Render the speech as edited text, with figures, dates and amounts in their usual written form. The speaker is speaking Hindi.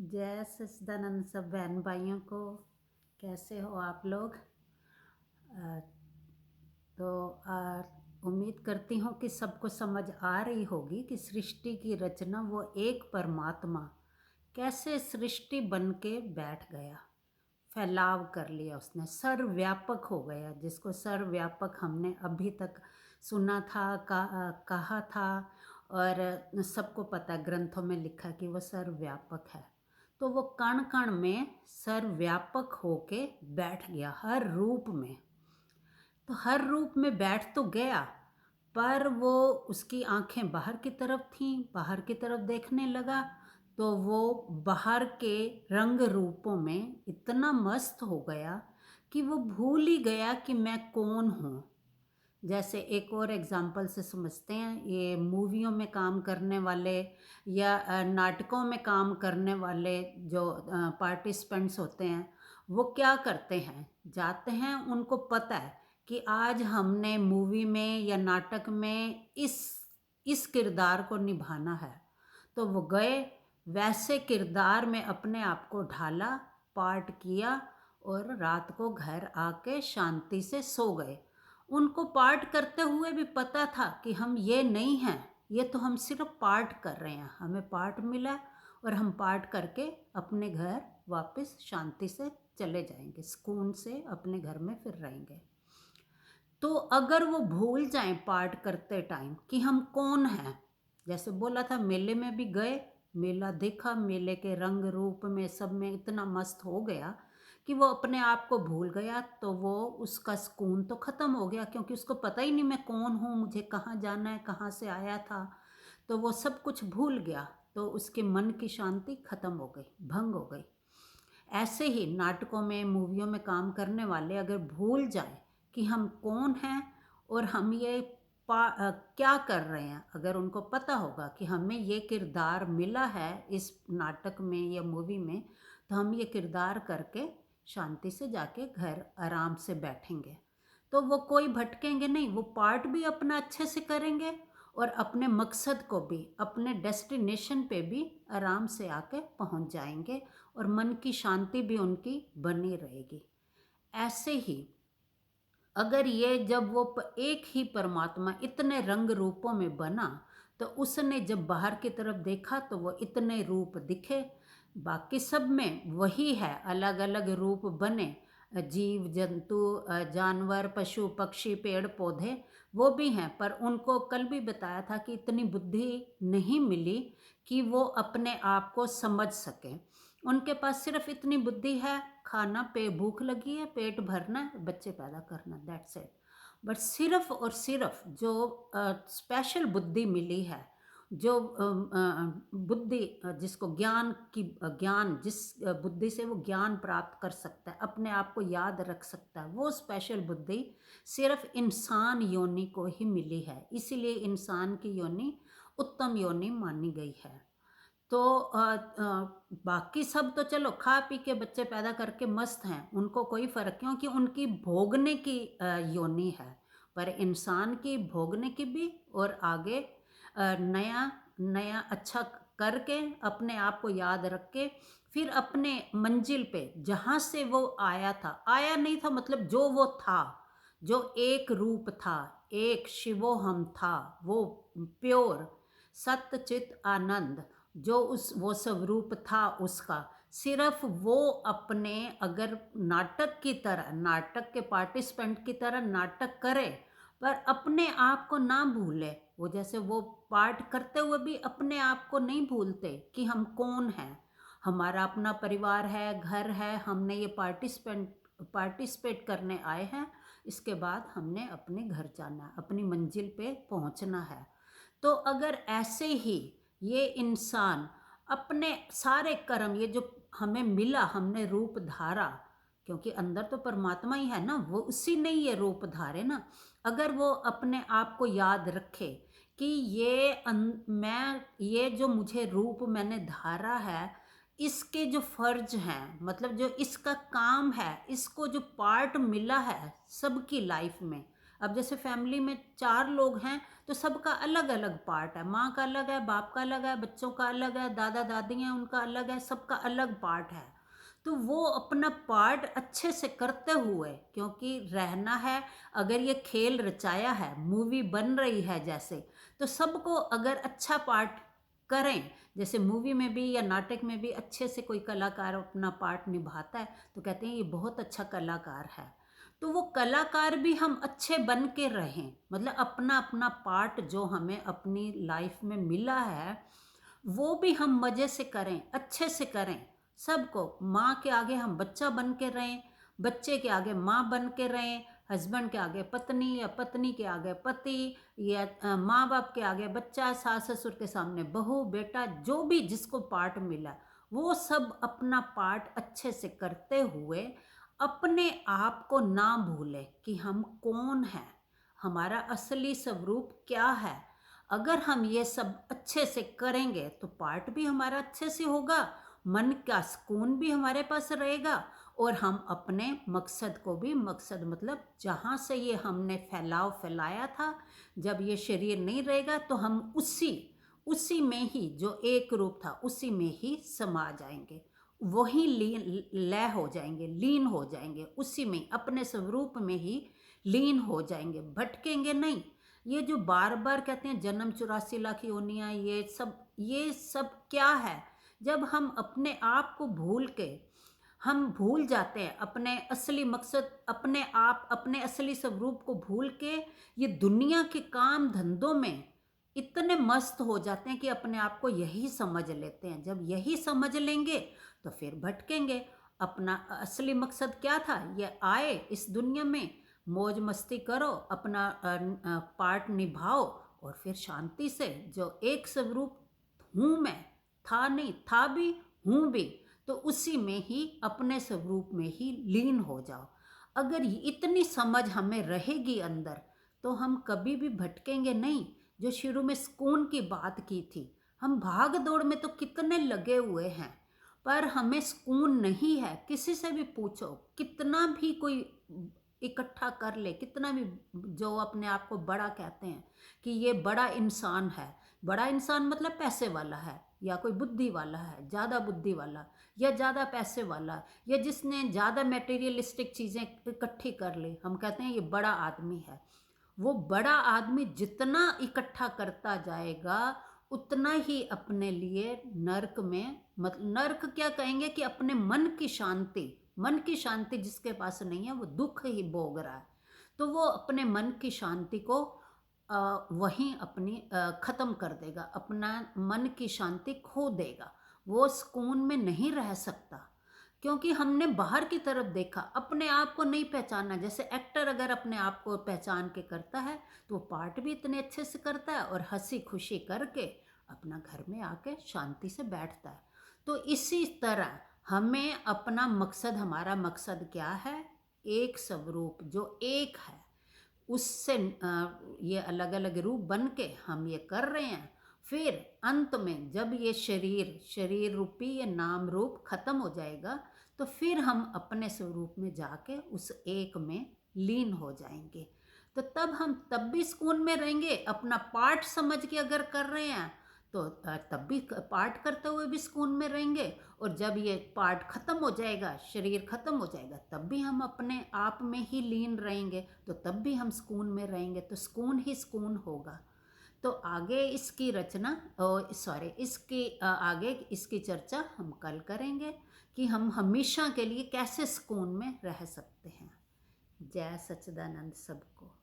जय सच्चिदानंद सब बहन भाइयों को। कैसे हो आप लोग? अ, तो उम्मीद करती हूँ कि सबको समझ आ रही होगी कि सृष्टि की रचना वो एक परमात्मा कैसे सृष्टि बन के बैठ गया, फैलाव कर लिया उसने, सर्वव्यापक हो गया। जिसको सर्वव्यापक हमने अभी तक सुना था, कहा था, और सबको पता है, ग्रंथों में लिखा कि वो सर्वव्यापक है। तो वो कण कण में सर्वव्यापक होके बैठ गया, हर रूप में। तो हर रूप में बैठ तो गया, पर वो उसकी आंखें बाहर की तरफ थीं, बाहर की तरफ देखने लगा तो वो बाहर के रंग रूपों में इतना मस्त हो गया कि वो भूल ही गया कि मैं कौन हूँ। जैसे एक और एग्जांपल से समझते हैं, ये मूवियों में काम करने वाले या नाटकों में काम करने वाले जो पार्टिसिपेंट्स होते हैं, वो क्या करते हैं, जाते हैं, उनको पता है कि आज हमने मूवी में या नाटक में इस किरदार को निभाना है। तो वो गए, वैसे किरदार में अपने आप को ढाला, पार्ट किया, और रात को घर आके शांति से सो गए। उनको पार्ट करते हुए भी पता था कि हम ये नहीं हैं, ये तो हम सिर्फ पार्ट कर रहे हैं, हमें पार्ट मिला और हम पार्ट करके अपने घर वापस शांति से चले जाएंगे, सुकून से अपने घर में फिर रहेंगे। तो अगर वो भूल जाएं पार्ट करते टाइम कि हम कौन हैं, जैसे बोला था, मेले में भी गए, मेला देखा, मेले के रंग रूप में सब में इतना मस्त हो गया कि वो अपने आप को भूल गया। तो वो उसका सुकून तो ख़त्म हो गया, क्योंकि उसको पता ही नहीं मैं कौन हूँ, मुझे कहाँ जाना है, कहाँ से आया था। तो वो सब कुछ भूल गया, तो उसके मन की शांति खत्म हो गई, भंग हो गई। ऐसे ही नाटकों में, मूवियों में काम करने वाले अगर भूल जाए कि हम कौन हैं और हम ये क्या कर रहे हैं, अगर उनको पता होगा कि हमें ये किरदार मिला है इस नाटक में या मूवी में, तो हम ये किरदार करके शांति से जाके घर आराम से बैठेंगे। तो वो कोई भटकेंगे नहीं, वो पार्ट भी अपना अच्छे से करेंगे और अपने मकसद को भी, अपने डेस्टिनेशन पे भी आराम से आके पहुंच जाएंगे और मन की शांति भी उनकी बनी रहेगी। ऐसे ही अगर ये जब वो एक ही परमात्मा इतने रंग रूपों में बना, तो उसने जब बाहर की तरफ देखा तो वो इतने रूप दिखे, बाकी सब में वही है, अलग अलग रूप बने, जीव जंतु, जानवर, पशु पक्षी, पेड़ पौधे, वो भी हैं, पर उनको कल भी बताया था कि इतनी बुद्धि नहीं मिली कि वो अपने आप को समझ सके। उनके पास सिर्फ इतनी बुद्धि है, खाना, पे भूख लगी है, पेट भरना है, बच्चे पैदा करना, दैट्स इट। बट सिर्फ और सिर्फ जो स्पेशल बुद्धि मिली है, जो बुद्धि, जिसको ज्ञान की, ज्ञान जिस बुद्धि से वो ज्ञान प्राप्त कर सकता है, अपने आप को याद रख सकता है, वो स्पेशल बुद्धि सिर्फ इंसान योनि को ही मिली है। इसीलिए इंसान की योनि उत्तम योनि मानी गई है। तो बाकी सब तो चलो खा पी के बच्चे पैदा करके मस्त हैं, उनको कोई फ़र्क, क्योंकि उनकी भोगने की योनि है। पर इंसान की भोगने की भी, और आगे नया नया अच्छा करके, अपने आप को याद रख के, फिर अपने मंजिल पे जहाँ से वो आया था, आया नहीं था मतलब जो वो था, जो एक रूप था, एक शिवोहम था, वो प्योर सत्य चित आनंद, जो उस वो स्वरूप था उसका, सिर्फ वो अपने, अगर नाटक की तरह, नाटक के पार्टिसिपेंट की तरह नाटक करे, पर अपने आप को ना भूले। वो जैसे वो पार्ट करते हुए भी अपने आप को नहीं भूलते कि हम कौन हैं, हमारा अपना परिवार है, घर है, हमने ये पार्टिसिपेट करने आए हैं, इसके बाद हमने अपने घर जाना है, अपनी मंजिल पे पहुंचना है। तो अगर ऐसे ही ये इंसान अपने सारे कर्म, ये जो हमें मिला, हमने रूप धारा, क्योंकि अंदर तो परमात्मा ही है ना, वो उसी ने ये रूप धारे ना। अगर वो अपने आप को याद रखे कि मैं, ये जो मुझे रूप मैंने धारा है, इसके जो फर्ज हैं, मतलब जो इसका काम है, इसको जो पार्ट मिला है सबकी लाइफ में, अब जैसे फैमिली में 4 लोग हैं तो सबका अलग अलग पार्ट है, माँ का अलग है, बाप का अलग है, बच्चों का अलग है, दादा दादी हैं उनका अलग है, सबका अलग पार्ट है। तो वो अपना पार्ट अच्छे से करते हुए, क्योंकि रहना है, अगर ये खेल रचाया है, मूवी बन रही है जैसे, तो सबको अगर अच्छा पार्ट करें, जैसे मूवी में भी या नाटक में भी अच्छे से कोई कलाकार अपना पार्ट निभाता है तो कहते हैं ये बहुत अच्छा कलाकार है। तो वो कलाकार भी हम अच्छे बन के रहें, मतलब अपना अपना पार्ट जो हमें अपनी लाइफ में मिला है वो भी हम मज़े से करें, अच्छे से करें। सबको, माँ के आगे हम बच्चा बन के रहें, बच्चे के आगे माँ बन के रहें, हस्बैंड के आगे पत्नी या पत्नी के आगे पति, या माँ बाप के आगे बच्चा, सास ससुर के सामने बहू बेटा, जो भी जिसको पार्ट मिला वो सब अपना पार्ट अच्छे से करते हुए अपने आप को ना भूलें कि हम कौन हैं, हमारा असली स्वरूप क्या है। अगर हम ये सब अच्छे से करेंगे तो पार्ट भी हमारा अच्छे से होगा, मन का सुकून भी हमारे पास रहेगा, और हम अपने मकसद को भी, मकसद मतलब जहाँ से ये हमने फैलाव फैलाया था, जब ये शरीर नहीं रहेगा तो हम उसी में ही, जो एक रूप था उसी में ही समा जाएंगे, वही लय हो जाएंगे, लीन हो जाएंगे, उसी में अपने स्वरूप में ही लीन हो जाएंगे, भटकेंगे नहीं। ये जो बार बार कहते हैं जन्म 84 लाख योनियाँ, ये सब क्या है? जब हम अपने आप को भूल के, हम भूल जाते हैं अपने असली मकसद, अपने आप, अपने असली स्वरूप को भूल के ये दुनिया के काम धंधों में इतने मस्त हो जाते हैं कि अपने आप को यही समझ लेते हैं। जब यही समझ लेंगे तो फिर भटकेंगे। अपना असली मकसद क्या था? ये आए इस दुनिया में, मौज मस्ती करो, अपना पार्ट निभाओ, और फिर शांति से जो एक स्वरूप हूँ मैं, था नहीं, था भी, हूँ भी, तो उसी में ही, अपने स्वरूप में ही लीन हो जाओ। अगर इतनी समझ हमें रहेगी अंदर तो हम कभी भी भटकेंगे नहीं। जो शुरू में सुकून की बात की थी, हम भाग दौड़ में तो कितने लगे हुए हैं पर हमें सुकून नहीं है। किसी से भी पूछो, कितना भी कोई इकट्ठा कर ले, कितना भी जो अपने आप को बड़ा कहते हैं कि ये बड़ा इंसान है, बड़ा इंसान मतलब पैसे वाला है, या कोई बुद्धि वाला है, ज़्यादा बुद्धि वाला, या ज़्यादा पैसे वाला, या जिसने ज़्यादा मटेरियलिस्टिक चीज़ें इकट्ठी कर ली, हम कहते हैं ये बड़ा आदमी है। वो बड़ा आदमी जितना इकट्ठा करता जाएगा उतना ही अपने लिए नर्क में, मतलब नर्क क्या कहेंगे कि अपने मन की शांति, मन की शांति जिसके पास नहीं है वो दुख ही भोग रहा है। तो वो अपने मन की शांति को वहीं अपनी ख़त्म कर देगा, अपना मन की शांति खो देगा, वो सुकून में नहीं रह सकता। क्योंकि हमने बाहर की तरफ देखा, अपने आप को नहीं पहचाना। जैसे एक्टर अगर अपने आप को पहचान के करता है तो वो पार्ट भी इतने अच्छे से करता है और हंसी खुशी करके अपना घर में आके शांति से बैठता है। तो इसी तरह हमें अपना मकसद, हमारा मकसद क्या है? एक स्वरूप जो एक है, उससे ये अलग अलग रूप बन के हम ये कर रहे हैं। फिर अंत में जब ये शरीर रूपी ये नाम रूप खत्म हो जाएगा तो फिर हम अपने स्वरूप में जाके उस एक में लीन हो जाएंगे। तो तब भी सुकून में रहेंगे। अपना पाठ समझ के अगर कर रहे हैं तो तब भी पाठ करते हुए भी सुकून में रहेंगे, और जब ये पार्ट खत्म हो जाएगा, शरीर खत्म हो जाएगा, तब भी हम अपने आप में ही लीन रहेंगे, तो तब भी हम सुकून में रहेंगे। तो सुकून ही सुकून होगा। तो आगे इसकी रचना आगे इसकी चर्चा हम कल करेंगे कि हम हमेशा के लिए कैसे सुकून में रह सकते हैं। जय सच्चिदानंद सबको।